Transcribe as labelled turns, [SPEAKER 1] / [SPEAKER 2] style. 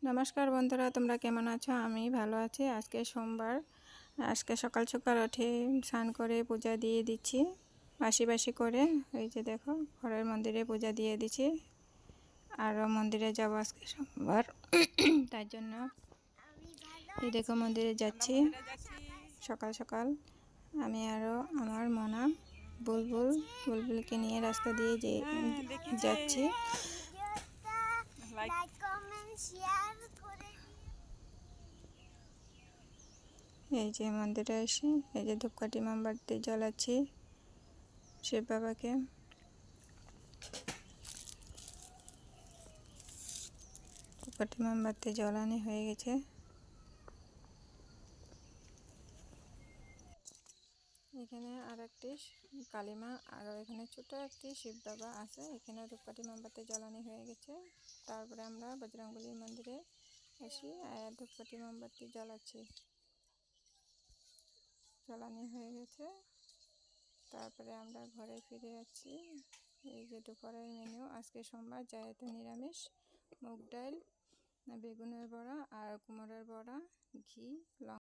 [SPEAKER 1] নমস্কার বন্ধুরা, তোমরা কেমন আছো? আমি ভালো আছি। আজকে সোমবার, আজকে সকাল সকাল উঠে স্নান করে পূজা দিয়ে দিচ্ছি বাসি করে। এই যে দেখো, ঘরের মন্দিরে পূজা দিয়ে দিচ্ছি। আরও মন্দিরে যাব আজকে সোমবার, তাই জন্য এই দেখো মন্দিরে যাচ্ছি সকাল সকাল। আমি আরও আমার মনা বুলবুলকে নিয়ে রাস্তা দিয়ে যাচ্ছি। এই যে মন্দিরে এসে এই যে ধূপকাঠি মোমবাতি জ্বালাচ্ছি শিব বাবাকে। ধূপকাঠি মোমবাতি জ্বালানো হয়ে গেছে। এখানে আর একটি কালীমা, আরও এখানে ছোট একটি শিব বাবা আছে। এখানে ধূপকাঠি মোমবাতি জ্বালানো হয়ে গেছে। তারপরে আমরা বজরংবলীর মন্দিরে আসি আর ধূপকাঠি মোমবাতি জ্বালাচ্ছি। জ্বালানো হয়ে গেছে। তারপরে আমরা ঘরে ফিরে যাচ্ছি। এই যে দুপুরের মেনু, আজকে সোমবার, যেহেতু নিরামিষ, মুগ ডাল, বেগুনের বড়া আর কুমড়োর বড়া, ঘি, লঙ্কা।